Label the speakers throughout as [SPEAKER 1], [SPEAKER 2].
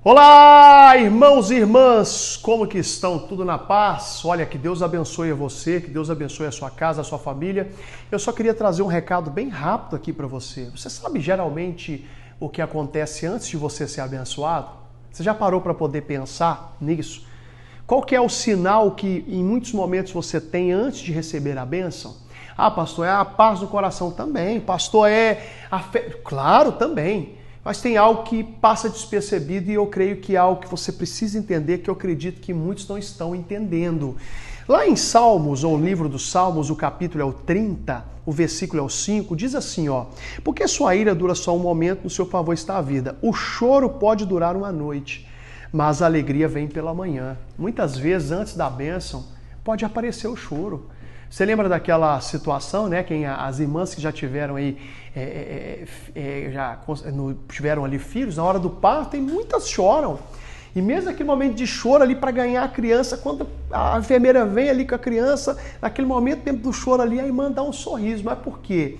[SPEAKER 1] Olá, irmãos e irmãs, como que estão? Tudo na paz? Olha, que Deus abençoe a você, que Deus abençoe a sua casa, a sua família. Eu só queria trazer um recado bem rápido aqui para você. Você sabe geralmente o que acontece antes de você ser abençoado? Você já parou para poder pensar nisso? Qual que é o sinal que em muitos momentos você tem antes de receber a bênção? Ah, pastor, é a paz no coração também. Pastor, é a fé. Claro, também. Mas tem algo que passa despercebido e eu creio que é algo que você precisa entender, que eu acredito que muitos não estão entendendo. Lá em Salmos, ou livro dos Salmos, o capítulo é o 30, o versículo é o 5, diz assim, ó: porque sua ira dura só um momento, no seu favor está a vida. O choro pode durar uma noite, mas a alegria vem pela manhã. Muitas vezes, antes da bênção, pode aparecer o choro. Você lembra daquela situação, né? As irmãs que já tiveram aí, tiveram ali filhos, na hora do parto, e muitas choram. E mesmo naquele momento de choro ali para ganhar a criança, quando a enfermeira vem ali com a criança, naquele momento, tempo do choro ali, a irmã dá um sorriso. Mas por quê?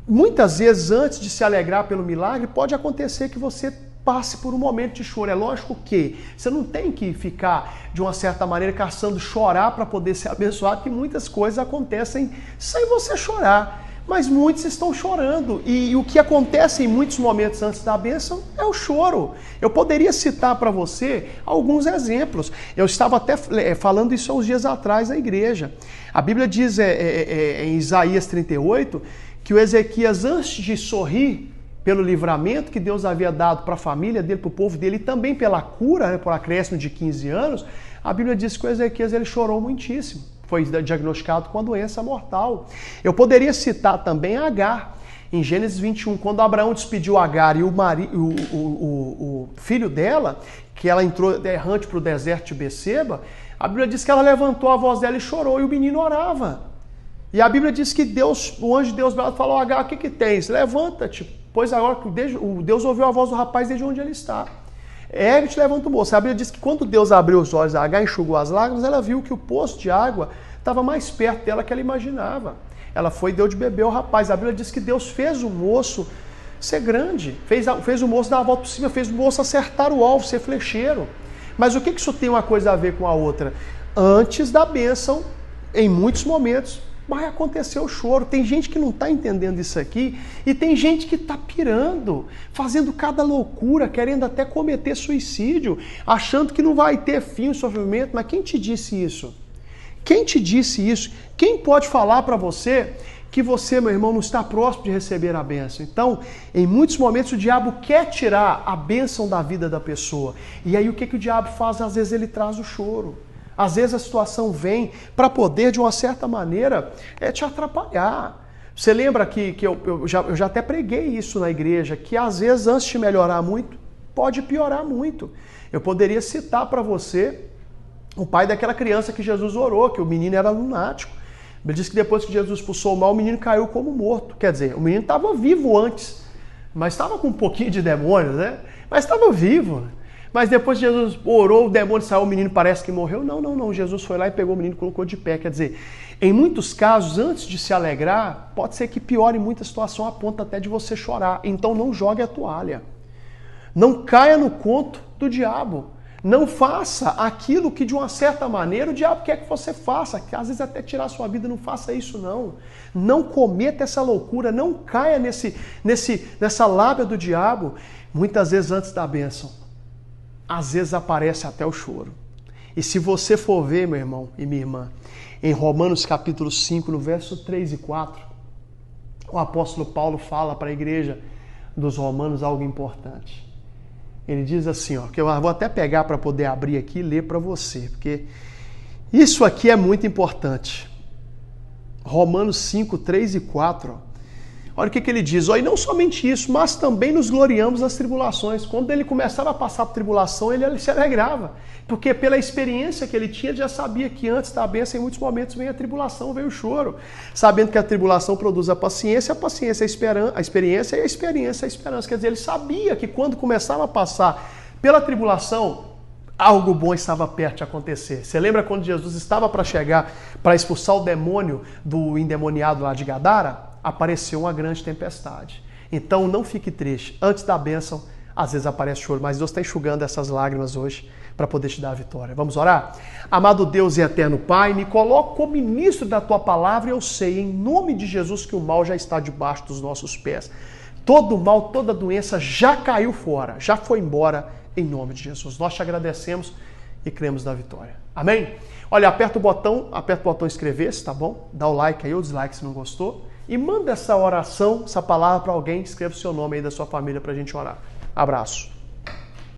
[SPEAKER 1] Muitas vezes, antes de se alegrar pelo milagre, pode acontecer que você passe por um momento de choro. É lógico que você não tem que ficar, de uma certa maneira, caçando chorar para poder ser abençoado, que muitas coisas acontecem sem você chorar. Mas muitos estão chorando. E o que acontece em muitos momentos antes da bênção é o choro. Eu poderia citar para você alguns exemplos. Eu estava até falando isso há uns dias atrás na igreja. A Bíblia diz em Isaías 38 que o Ezequias, antes de sorrir pelo livramento que Deus havia dado para a família dele, para o povo dele, e também pela cura, por acréscimo de 15 anos, a Bíblia diz que o Ezequias ele chorou muitíssimo. Foi diagnosticado com a doença mortal. Eu poderia citar também Agar, em Gênesis 21, quando Abraão despediu Agar e o filho dela, que ela entrou errante para o deserto de Beceba, a Bíblia diz que ela levantou a voz dela e chorou, e o menino orava. E a Bíblia diz que o anjo de Deus falou: Agar, o que tens? Levanta-te, pois agora Deus ouviu a voz do rapaz desde onde ele está. Ergue-te, levanta o moço. A Bíblia diz que quando Deus abriu os olhos a Agar, enxugou as lágrimas, ela viu que o poço de água estava mais perto dela que ela imaginava. Ela foi e deu de beber ao rapaz. A Bíblia diz que Deus fez o moço ser grande, fez o moço dar a volta por cima, fez o moço acertar o alvo, ser flecheiro. Mas o que isso tem uma coisa a ver com a outra? Antes da bênção, em muitos momentos, vai acontecer o choro. Tem gente que não está entendendo isso aqui e tem gente que está pirando, fazendo cada loucura, querendo até cometer suicídio, achando que não vai ter fim o sofrimento. Mas quem te disse isso? Quem te disse isso? Quem pode falar para você que você, meu irmão, não está próximo de receber a bênção? Então, em muitos momentos o diabo quer tirar a bênção da vida da pessoa. E aí o que o diabo faz? Às vezes ele traz o choro. Às vezes a situação vem para poder, de uma certa maneira, te atrapalhar. Você lembra que eu já até preguei isso na igreja, que às vezes, antes de melhorar muito, pode piorar muito. Eu poderia citar para você o pai daquela criança que Jesus orou, que o menino era lunático. Ele disse que depois que Jesus expulsou o mal, o menino caiu como morto. Quer dizer, o menino estava vivo antes, mas estava com um pouquinho de demônios, né? Mas estava vivo. Mas depois que Jesus orou, o demônio saiu, o menino parece que morreu. Não. Jesus foi lá e pegou o menino e colocou de pé. Quer dizer, em muitos casos, antes de se alegrar, pode ser que piore muita situação a ponto até de você chorar. Então não jogue a toalha. Não caia no conto do diabo. Não faça aquilo que, de uma certa maneira, o diabo quer que você faça. Que às vezes até tirar a sua vida, não faça isso não. Não cometa essa loucura, não caia nessa lábia do diabo. Muitas vezes antes da bênção, às vezes aparece até o choro. E se você for ver, meu irmão e minha irmã, em Romanos capítulo 5, no verso 3 e 4, o apóstolo Paulo fala para a igreja dos Romanos algo importante. Ele diz assim, ó, que eu vou até pegar para poder abrir aqui e ler para você, porque isso aqui é muito importante. Romanos 5, 3 e 4, ó. Olha o que ele diz, e não somente isso, mas também nos gloriamos nas tribulações. Quando ele começava a passar por tribulação, ele se alegrava, porque pela experiência que ele tinha, ele já sabia que antes da bênção, em muitos momentos, vem a tribulação, vem o choro. Sabendo que a tribulação produz a paciência é a experiência e a experiência é a esperança. Quer dizer, ele sabia que quando começava a passar pela tribulação, algo bom estava perto de acontecer. Você lembra quando Jesus estava para chegar, para expulsar o demônio do endemoniado lá de Gadara? Apareceu uma grande tempestade. Então não fique triste. Antes da bênção, às vezes aparece choro, mas Deus está enxugando essas lágrimas hoje para poder te dar a vitória. Vamos orar? Amado Deus e eterno Pai, me coloco como ministro da Tua palavra e eu sei, em nome de Jesus, que o mal já está debaixo dos nossos pés. Todo mal, toda doença já caiu fora, já foi embora em nome de Jesus. Nós te agradecemos e cremos na vitória. Amém? Olha, aperta o botão inscrever-se, tá bom? Dá o like aí ou dislike se não gostou. E manda essa oração, essa palavra para alguém, escreva o seu nome aí da sua família para a gente orar. Abraço.